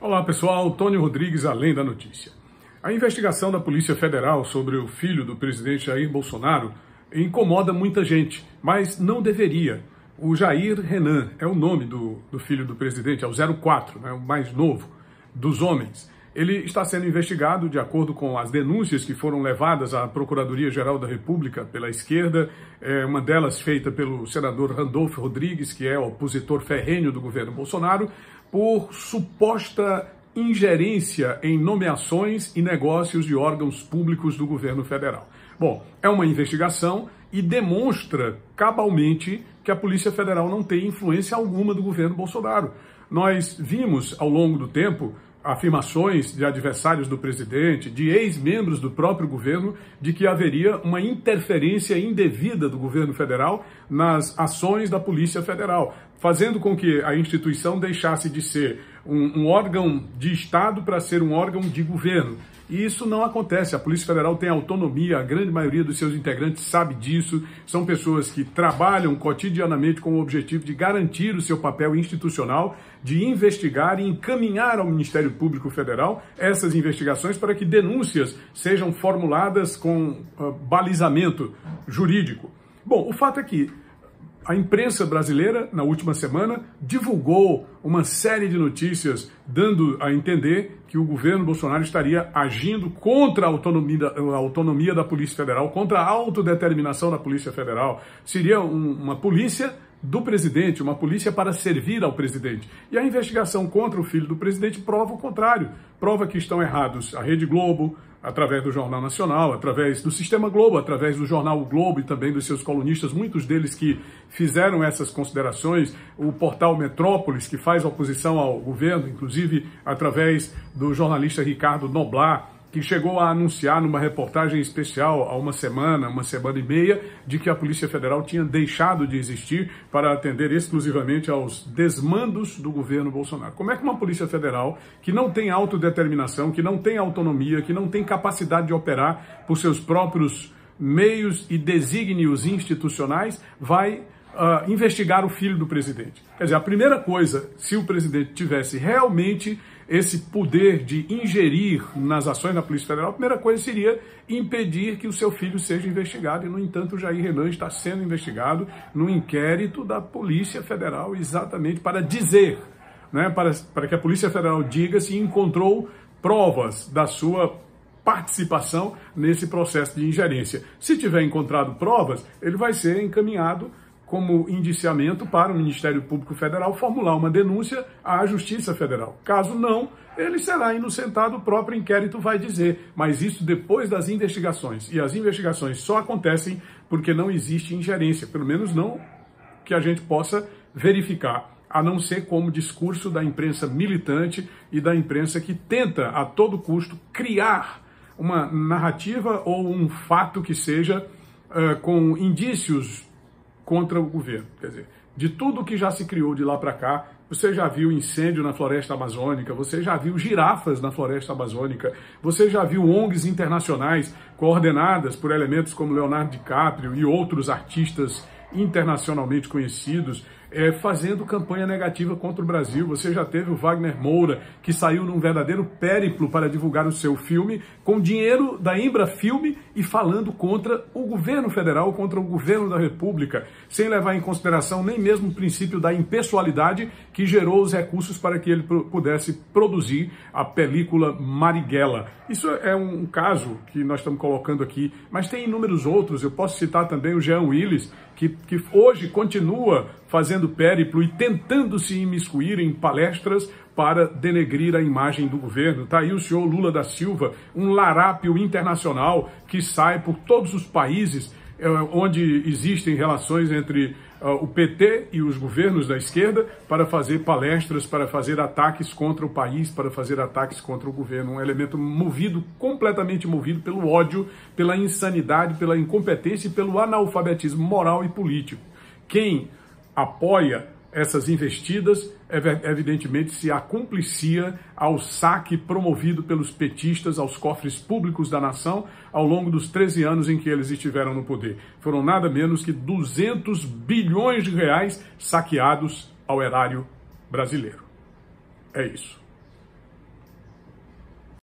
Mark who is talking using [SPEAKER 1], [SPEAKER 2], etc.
[SPEAKER 1] Olá pessoal, Tônio Rodrigues, Além da Notícia. A investigação da Polícia Federal sobre o filho do presidente Jair Bolsonaro incomoda muita gente, mas não deveria. O Jair Renan é o nome do filho do presidente, é o 04, o mais novo dos homens. Ele está sendo investigado de acordo com as denúncias que foram levadas à Procuradoria-Geral da República pela esquerda, uma delas feita pelo senador Randolfo Rodrigues, que é opositor ferrenho do governo Bolsonaro, por suposta ingerência em nomeações e negócios de órgãos públicos do governo federal. Bom, é uma investigação e demonstra cabalmente que a Polícia Federal não tem influência alguma do governo Bolsonaro. Nós vimos ao longo do tempo afirmações de adversários do presidente, de ex-membros do próprio governo, de que haveria uma interferência indevida do governo federal nas ações da Polícia Federal, fazendo com que a instituição deixasse de ser um órgão de Estado para ser um órgão de governo. E isso não acontece. A Polícia Federal tem autonomia, a grande maioria dos seus integrantes sabe disso, são pessoas que trabalham cotidianamente com o objetivo de garantir o seu papel institucional, de investigar e encaminhar ao Ministério Público Federal essas investigações para que denúncias sejam formuladas com balizamento jurídico. Bom, o fato é que a imprensa brasileira, na última semana, divulgou uma série de notícias dando a entender que o governo Bolsonaro estaria agindo contra a autonomia da Polícia Federal, contra a autodeterminação da Polícia Federal. Seria uma polícia do presidente, uma polícia para servir ao presidente. E a investigação contra o filho do presidente prova o contrário. Prova que estão errados a Rede Globo, através do Jornal Nacional, através do Sistema Globo, através do Jornal o Globo e também dos seus colunistas, muitos deles que fizeram essas considerações, o portal Metrópolis, que faz oposição ao governo, inclusive através do jornalista Ricardo Noblar, que chegou a anunciar numa reportagem especial há uma semana e meia, de que a Polícia Federal tinha deixado de existir para atender exclusivamente aos desmandos do governo Bolsonaro. Como é que uma Polícia Federal, que não tem autodeterminação, que não tem autonomia, que não tem capacidade de operar por seus próprios meios e desígnios institucionais, vai investigar o filho do presidente? Quer dizer, a primeira coisa, se o presidente tivesse realmente esse poder de ingerir nas ações da Polícia Federal, a primeira coisa seria impedir que o seu filho seja investigado. E, no entanto, o Jair Renan está sendo investigado no inquérito da Polícia Federal exatamente para dizer, para que a Polícia Federal diga se encontrou provas da sua participação nesse processo de ingerência. Se tiver encontrado provas, ele vai ser encaminhado como indiciamento para o Ministério Público Federal formular uma denúncia à Justiça Federal. Caso não, ele será inocentado, o próprio inquérito vai dizer. Mas isso depois das investigações. E as investigações só acontecem porque não existe ingerência, pelo menos não que a gente possa verificar, a não ser como discurso da imprensa militante e da imprensa que tenta, a todo custo, criar uma narrativa ou um fato que seja com indícios contra o governo. Quer dizer, de tudo que já se criou de lá para cá, você já viu incêndio na floresta amazônica, você já viu girafas na floresta amazônica, você já viu ONGs internacionais coordenadas por elementos como Leonardo DiCaprio e outros artistas internacionalmente conhecidos, fazendo campanha negativa contra o Brasil. Você já teve o Wagner Moura, que saiu num verdadeiro périplo para divulgar o seu filme, com dinheiro da Embrafilme e falando contra o governo federal, contra o governo da República, sem levar em consideração nem mesmo o princípio da impessoalidade que gerou os recursos para que ele pudesse produzir a película Marighella. Isso é um caso que nós estamos colocando aqui, mas tem inúmeros outros. Eu posso citar também o Jean Willis, que hoje continua fazendo périplo e tentando se imiscuir em palestras para denegrir a imagem do governo. Está aí o senhor Lula da Silva, um larápio internacional que sai por todos os países onde existem relações entre o PT e os governos da esquerda para fazer palestras, para fazer ataques contra o país, para fazer ataques contra o governo. Um elemento completamente movido pelo ódio, pela insanidade, pela incompetência e pelo analfabetismo moral e político. Quem apoia essas investidas, evidentemente, se acumplicia ao saque promovido pelos petistas aos cofres públicos da nação ao longo dos 13 anos em que eles estiveram no poder. Foram nada menos que 200 bilhões de reais saqueados ao erário brasileiro. É isso.